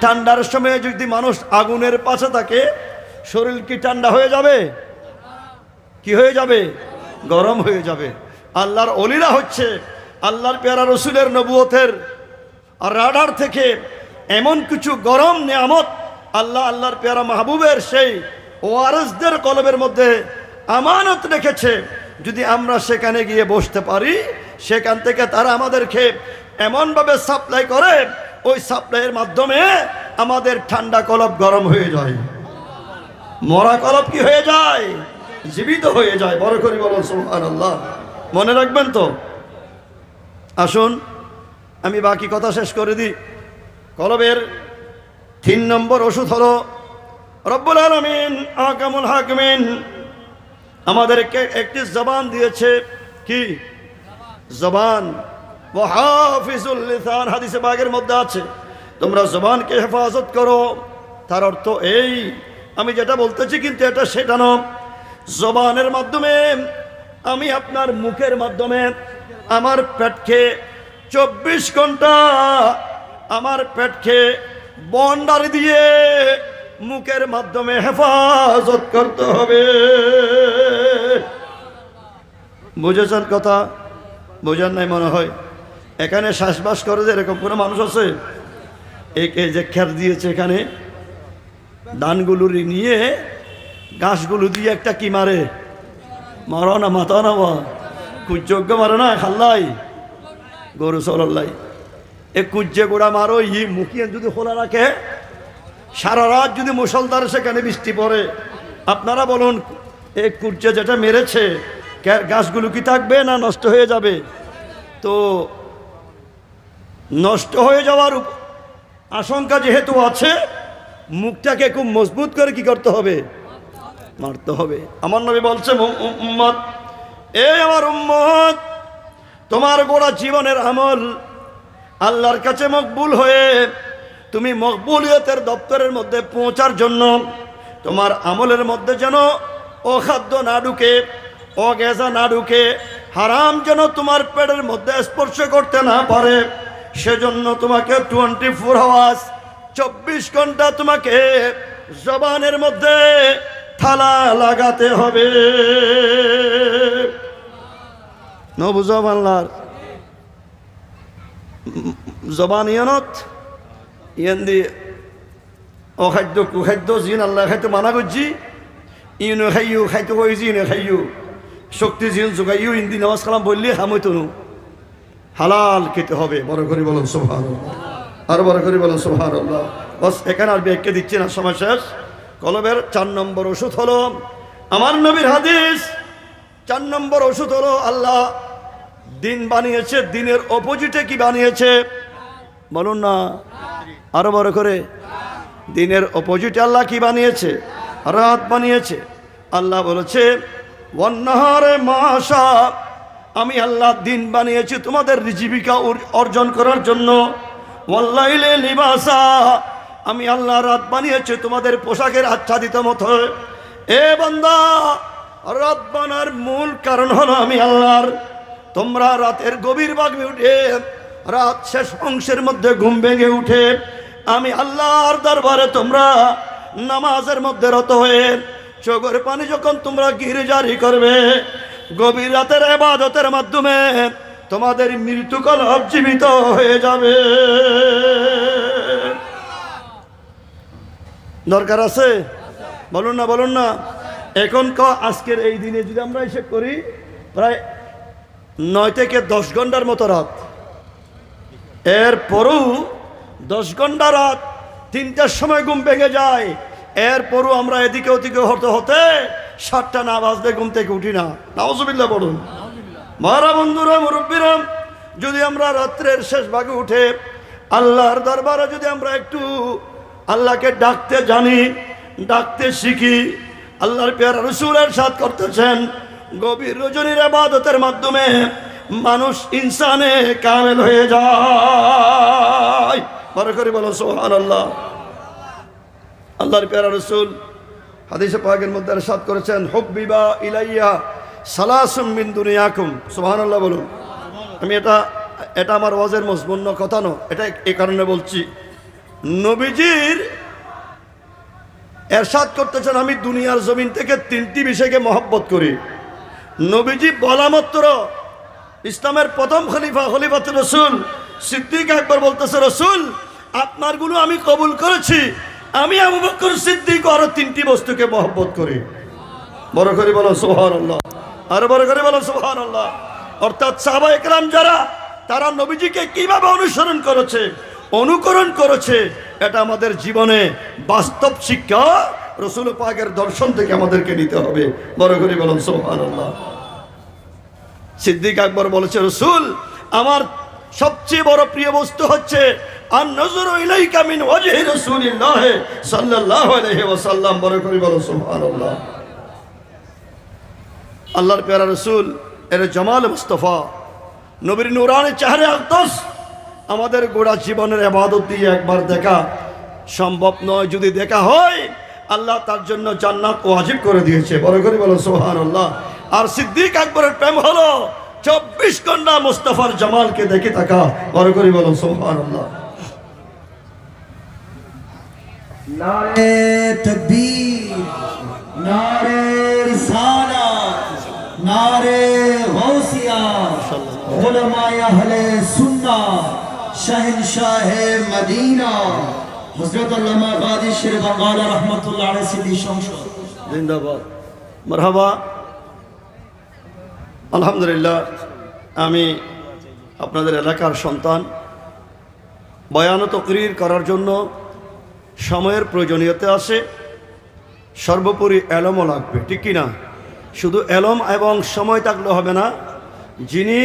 ঠান্ডার সময় যদি মানুষ আগুনের পাশে থাকে শরীর কি ঠান্ডা হয়ে যাবে? কি হয়ে যাবে? গরম হয়ে যাবে। আল্লাহর ওলিরা হচ্ছে আল্লাহর পেয়ারা রসুলের নবুয়তের রাডার থেকে এমন কিছু গরম নিয়ামত আল্লাহর পেয়ারা মাহবুবের সেই ওয়ারিসদের কলবের মধ্যে আমানত রেখেছে। যদি আমরা সেখানে গিয়ে বসতে পারি, সেখান থেকে তারা আমাদেরকে এমনভাবে সাপ্লাই করে, ওই সাপ্লাইয়ের মাধ্যমে আমাদের ঠান্ডা কলব গরম হয়ে যায়, মরা কলব কি হয়ে যায়? জীবিত হয়ে যায়। বড় করে বলো সুবহানাল্লাহ। মনে রাখবেন তো। আসুন আমি বাকি কথা শেষ করে দিই। কলবের 3 নম্বর ওষুধ হলো রব্বুল আলামিন আহকামুল হাকিমিন আমাদেরকে একটি জবান দিয়েছে। কি জবান? ওয়া হাফিজুল লিসান, হাদিসে পাকের মধ্যে আছে তোমরা জবানকে হেফাজত করো। তার অর্থ এই, আমি যেটা বলতেছি কিন্তু এটা সেটা নয়। জবানের মাধ্যমে আমি আপনার মুখের মাধ্যমে আমার পেটকে 24 ঘন্টা আমার পেটকে বন্ডারি দিয়ে মুখের মাধ্যমে হেফাজত করতে হবে। বুঝেছেন কথা? বোঝার নাই মনে হয়। এখানে শ্বাসবাস করে যে এরকম কোনো মানুষ আছে? একে যে খের দিয়েছে এখানে ধানগুলো নিয়ে ঘাসগুলো দিয়ে একটা কি মারে? মারো না, মাথা না, কুজ্যোগ্য মারে না, খাল্লাই গরু চল্লাই এ কুজ্জে গোড়া মারো। মুখিয়ে যদি খোলা রাখে সারা রাত যদি মুষলধারে সেখানে বৃষ্টি পড়ে, আপনারা বলুন এই কুজ্জে যেটা মেরেছে গাছগুলো কি থাকবে না নষ্ট হয়ে যাবে? তো নষ্ট হয়ে যাওয়ার আশঙ্কা যেহেতু আছে, মুখটাকে খুব মজবুত করে কি করতে হবে? মারতে হবে। আমার নবী বলছে উম্মত, এই আমার উম্মত, তোমার গোড়া জীবনের আমল আল্লাহর কাছে মকবুল হয়ে তুমি মকবুলিয়তের দপ্তরের মধ্যে পৌঁছার জন্য তোমার আমলের মধ্যে যেন অখাদ্য না ঢুকে, অগেজা না ঢুকে, হারাম যেন তোমার পেটের মধ্যে স্পর্শ করতে না পারে, সেজন্য তোমাকে 24 আওয়ার্স 24 ঘন্টা তোমাকে জবানের মধ্যে থালা লাগাতে হবে। নবুজব আল্লাহর জবান ইয়ানত ইয়ান দিয়ে অখাদ্য কুখাদ্য জিন আল্লাহ খাইতে মানা করছি। ইউনো খাইও খাইতে কইছি, ইউনো খাইও শক্তি জিন যোগাইও ইন্দি নামাজ কালাম বললি হামইতো নো হালাল খেতে হবে। বড় করে বলুন সুবহানাল্লাহ, আর বড় করে বলুন সুবহানাল্লাহ। বস এখানে আর ব্যাখ্যা দিচ্ছি না, সময় শেষ। কলবের 4 নম্বর ওষুধ হলো আমার নবীর হাদিস। 4 নম্বর ওষুধ হলো আল্লাহ দিন বানিয়েছে, দিনের অপোজিটে কি বানিয়েছে বলুন না, আরো বড় করে। দিনের অপোজিটে আল্লাহ কি বানিয়েছে? রাত বানিয়েছে। আল্লাহ বলেছে ওয়ান্নাহারে মাশা, আমি আল্লাহ দিন বানিয়েছি তোমাদের জীবিকা অর্জন করার জন্য। ওয়াল্লাইলে লিবাসা, আমি আল্লাহ রাত বানিয়েছি তোমাদের পোশাকের আচ্ছাদিত মতো। এ বান্দা, রাত বানার মূল কারণ হলো আমি আল্লাহর। তোমরা রাতের গভীর ভাগে উঠে রাত শেষ অংশের মধ্যে ঘুম ভেঙে উঠে আমি আল্লাহর দরবারে তোমরা নামাজের মধ্যে রত হয়ে চোখের পানি যখন তোমরা গিরজারি করবে, গভীর রাতের ইবাদতের মাধ্যমে তোমাদের মৃত্যু কলব জীবিত হয়ে যাবে। দরকার আছে? বলুন না, বলুন না। এখন আজকের এই দিনে যদি আমরা হিসেব করি প্রায় 9 থেকে 10 ঘন্টার মতো রাত, এরপরও 10 ঘন্টা রাত, 3টার সময় ঘুম ভেঙে যায়, এরপরও আমরা এদিকে ওদিকে হতে হতে 7টা না বাজলে ঘুম থেকে উঠি না। নাউজুবিল্লাহ বলুন। মারা বন্ধুরা, মুরব্বীরা, যদি আমরা রাত্রের শেষ ভাগে উঠে আল্লাহর দরবারে যদি আমরা একটু আল্লাহকে ডাকতে জানি, ডাকতে শিখি, আল্লাহর পেয়ারা রাসূলের সাথ করতেছেন গভীর রজনীর ইবাদতের মাধ্যমে মানুষ ইনসানে কামেল হয়ে যায়। বড় করে বলো সুবহানাল্লাহ। আল্লাহর পেয়ারা রাসূল হাদিসে পাকের মধ্যে ইরশাদ করেছেন হুব্বিবা ইলাইয়া সালাসুম মিন দুনিয়াকুম। সুবহানাল্লাহ বলুন। আমি এটা আমার ওয়াজের মজমুন কথা নয়, এটা এই কারণে বলছি, নবীজির এরশাদ করতেছেন, আমি দুনিয়ার জমিন থেকে তিনটি বিষয়কে মহব্বত করি। নবীজি বলা মাত্র ইসলামের প্রথম খলিফাতুর রাসূল সিদ্দিক আকবর বলতেছে, রাসূল আপনার গুলো আমি কবুল করেছি, আমি আবু বকর সিদ্দিক আরো তিনটি বস্তুকে মহব্বত করি। বড় করে বলো সুবহানাল্লাহ, আরো বড় করে বলো সুবহানাল্লাহ। অর্থাৎ সাহাবায়ে কেরাম যারা, তারা নবীজিকে কিভাবে অনুসরণ করেছে, অনুকরণ করেছে, এটা আমাদের জীবনে বাস্তব শিক্ষা রাসূল পাকের দর্শন থেকে আমাদেরকে নিতে হবে। বড় করে বলুন সুবহানাল্লাহ। সিদ্দিক আকবর বলেছে, রাসূল আমার সবচেয়ে বড় প্রিয় বস্তু হচ্ছে আন নজরু ইলাইকা মিন ওয়াজহি রাসূলিল্লাহ সাল্লাল্লাহু আলাইহি ওয়াসাল্লাম। বড় করে বলুন সুবহানাল্লাহ। আল্লাহর প্যারা রাসূল এর জামাল মুস্তাফা, নবীর নূরানি চেহারা আকদাস আমাদের গোড়া জীবনের ইবাদত দিয়ে একবার দেখা সম্ভব নয়। যদি দেখা হয়, আল্লাহ তার জন্য জান্নাত ওয়াজিব করে দিয়েছে। বড় করে বলো সুবহানাল্লাহ। আর সিদ্দিক আকবরের প্রেম হলো 24 ঘন্টা মুস্তাফার জামালকে দেখে থাকা। বড় করে বলো সুবহানাল্লাহ। নারে তাকবীর, নারে রিসালাত, নারে গাউসিয়া, উলামায়ে আহলে সুন্নাহ, শাহেনশাহে মদিনা হযরত আল্লামা গাজী শের বাঙ্গাল রাহমাতুল্লাহ আলাইহি সিদ্দিক সংসদ জিন্দাবাদ। মারহাবা। আলহামদুলিল্লাহ, আমি আপনাদের এলাকার সন্তান। বয়ান ও তাকরীর করার জন্য সময়ের প্রয়োজনীয়তা আছে, সর্বোপরি এলমও লাগবে, ঠিক কি না? শুধু এলম এবং সময় থাকলে হবে না, যিনি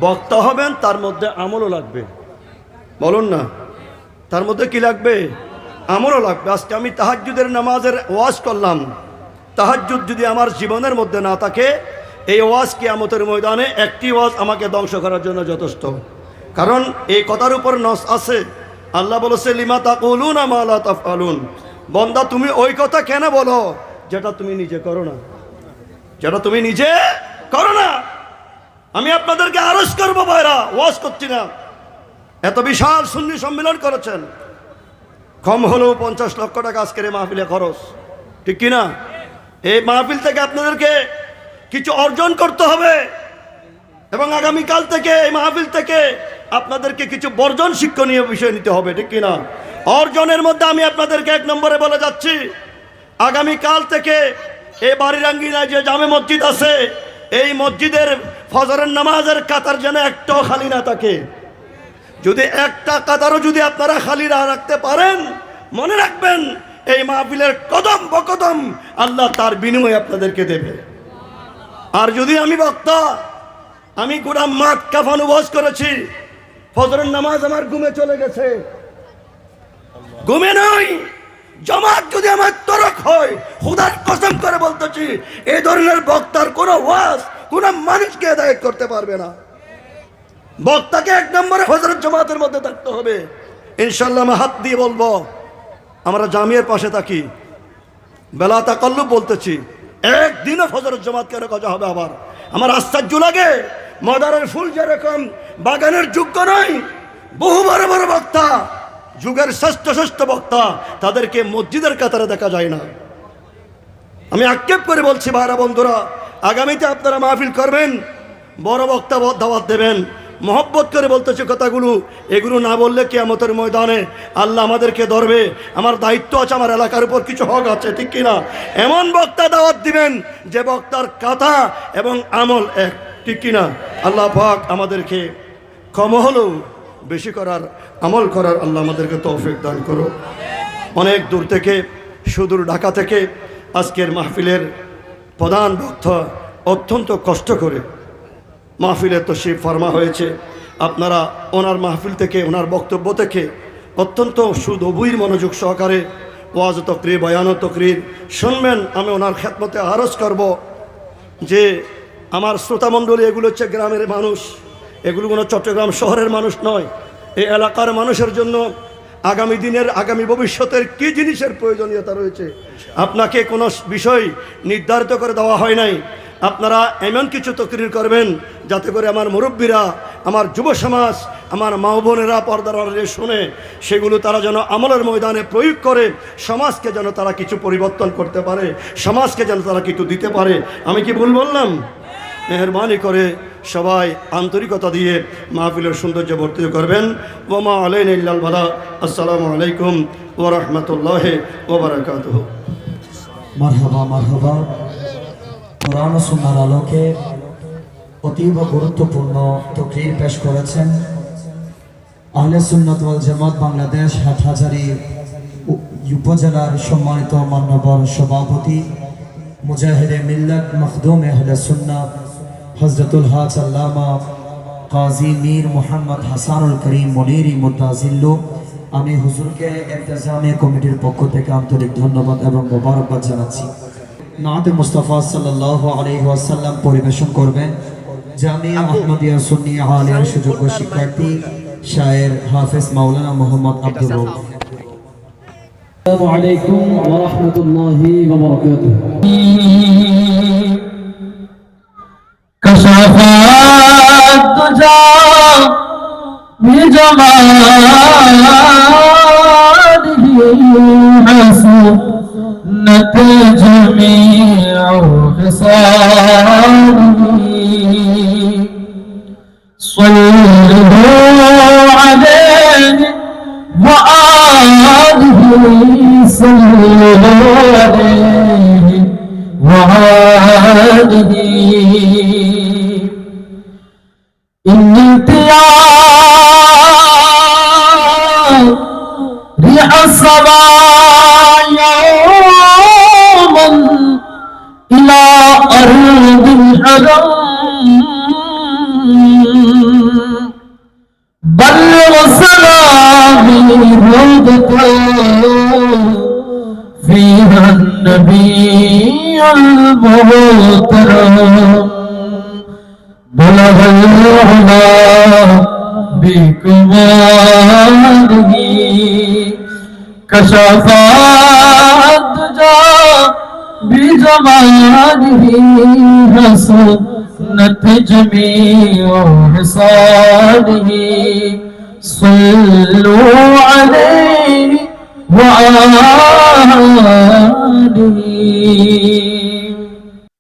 বক্তা হবেন তার মধ্যে আমলও লাগবে। বলুন না, তার মধ্যে কি লাগবে? আমলও লাগবে। আজকে আমি তাহাজ্জুদের নামাজের ওয়াজ করলাম, তাহাজ্জুদ যদি আমার জীবনের মধ্যে না থাকে, এই ওয়াজ কিয়ামতের ময়দানে একটি ওয়াজ আমাকে ধ্বংস করার জন্য যথেষ্ট। কারণ এই কথার উপর নস আছে। আল্লাহ বলেছে, লিমা তাকুলুনা মা লা তাফআলুন। বান্দা তুমি ওই কথা কেন বলো যেটা তুমি নিজে করো না, যেটা তুমি নিজে করো না। আমি আপনাদেরকে আরজ করবো ভাইরা, ওয়াজ করছি না। এত বিশাল সুন্নি সম্মেলন করেছেন, কম হলেও 50 লক্ষ টাকা আজকের এই মাহফিলে খরচ, ঠিক কিনা? এই মাহফিল থেকে আপনাদেরকে কিছু অর্জন করতে হবে এবং আগামীকাল থেকে এই মাহফিল থেকে আপনাদেরকে কিছু বর্জন শিক্ষণীয় বিষয় নিতে হবে, ঠিক কিনা? অর্জনের মধ্যে আমি আপনাদেরকে 1 নম্বরে বলে যাচ্ছি, আগামীকাল থেকে এই বাড়িরাঙ্গিনায় যে জামে মসজিদ আছে, এই মসজিদের ফজরের নামাজের কাতার যেন একটাও খালি না থাকে। যদি একটা কাতারও যদি আপনারা খালি রাখতে পারেন, মনে রাখবেন এই মাহফিলের কদম বকদম আল্লাহ তার বিনিময়ে আপনাদেরকে দেবে। আর যদি আমি বক্তা, আমি গোটা মাঠ কাফানো ওয়াজ করেছি, ফজরের নামাজ আমার ঘুমে চলে গেছে, ঘুমে নয়, জামাত যদি আমার তরক হয়, খোদার কসম করে বলতেছি, এই ধরনের বক্তার কোনো ওয়াজ কোনো মানুষকে হেদায়েত করতে পারবে না। বক্তাকে 1 নম্বরে হযরত জামাতের মধ্যে থাকতে হবে। ইনশাআল্লাহ আমি হাত দিয়ে বলবো, আমরা জামিয়ার পাশে থাকি, বেলা তাকাল্লুব বলতেছি, একদিনও হযরত জামাত কেন কাজা হবে? আবার আমার আশ্চর্য লাগে, মদারের ফুল যেরকম বাগানের যোগ্য নয়, বহু বড় বড় বক্তা, যুগের শ্রেষ্ঠ বক্তা, তাদেরকে মসজিদের কাতারে দেখা যায় না। আমি আক্ষেপ করে বলছি ভাইরা বন্ধুরা, আগামীতে আপনারা মাহফিল করবেন, বড় বক্তা দাওয়াত দেবেন, মহব্বত করে বলতেছে কথাগুলো, এগুলো না বললে কিয়ামতের ময়দানে আল্লাহ আমাদেরকে ধরবে। আমার দায়িত্ব আছে, আমার এলাকার উপর কিছু হক আছে, ঠিক কিনা? এমন বক্তা দাওয়াত দিবেন যে বক্তার কথা এবং আমল এক, ঠিক কিনা? আল্লাহ পাক আমাদেরকে কম হলেও বেশি করার, আমল করার আল্লাহ আমাদেরকে তৌফিক দান করো। অনেক দূর থেকে, সুদূর ঢাকা থেকে আজকের মাহফিলের প্রধান বক্তা অত্যন্ত কষ্ট করে মাহফিলের তশরিফ ফরমা হয়েছে। আপনারা ওনার মাহফিল থেকে, ওনার বক্তব্য থেকে অত্যন্ত সুদবুইর মনোযোগ সহকারে ওয়াজ তকরির, বয়ান তকরির শুনবেন। আমি ওনার খেদমতে আরজ করব যে আমার শ্রোতামণ্ডলী, এগুলো হচ্ছে গ্রামের মানুষ, এগুলো কোনো চট্টগ্রাম শহরের মানুষ নয়। এই এলাকার মানুষের জন্য আগামী দিনের, আগামী ভবিষ্যতের কী জিনিসের প্রয়োজনীয়তা রয়েছে, আপনাকে কোনো বিষয় নির্ধারিত করে দেওয়া হয় নাই। আপনারা এমন কিছু তকরির করবেন যাতে করে আমার মুরব্বীরা, আমার যুব সমাজ আমার মা বোনেরা পর্দার আড়ালে শুনে সেগুলো তারা যেন আমলের ময়দানে প্রয়োগ করে সমাজকে যেন তারা কিছু পরিবর্তন করতে পারে, সমাজকে যেন তারা কিছু দিতে পারে। আমি কি ভুল বললাম? মেহরবানি করে সবাই আন্তরিকতা দিয়ে মাহফিলের সৌন্দর্য বর্ধিত করবেন। ওমা আলাইনা ইল্লাল বালা। আসসালামু আলাইকুম ওয়া রাহমাতুল্লাহি ওয়া বারাকাতুহু। মারহাবা মারহাবা। কোরআন ও সুন্নাহর আলোকে অতীব গুরুত্বপূর্ণ তকরীর পেশ করেছেন আহলে সুন্নাত ওয়াল জামাত বাংলাদেশ হাটহাজারী উপজেলার সম্মানিত মান্যবর সভাপতি মুজাহিদে মিল্লাত মখদুমে আহলে সুন্নাত হযরতুল হাজ আল্লামা কাজী মীর মুহাম্মদ হাসানুল করিম মনিরি মুতাজিল্লু। আমি হুজুরকে ইন্তেজামিয়া কমিটির পক্ষ থেকে আন্তরিক ধন্যবাদ এবং মোবারকবাদ জানাচ্ছি। নাতে মুস্তাফা সাল্লাল্লাহু আলাইহি ওয়াসাল্লাম পরিবেশন করবেন জামিয়া আহমদিয়া সুন্নিয়া আলিয়ার সুযোগ্য শিক্ষার্থী শায়ের হাফেজ মাওলানা মোহাম্মদ আব্দুর রউফ। আসসালামু আলাইকুম ওয়া রাহমাতুল্লাহি ওয়া বারাকাতুহু। কশফাত তুজা বিজমালিহি হাসনাত জামিউ খিসালিহি সাল্লু আলাইহি ওয়া আলিহি সাল্লু আলাইহি ওয়া আলিহি الصبايا يوما إلى أرض الحرم بلغ سلامي روضة فيها النبي المحترم بلغ العلا بكماله كشف الدجى بجماله حسنت جميع خصاله صلوا عليه وآله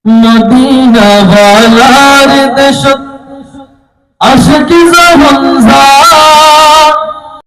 مدينة والار دشت عشق زمن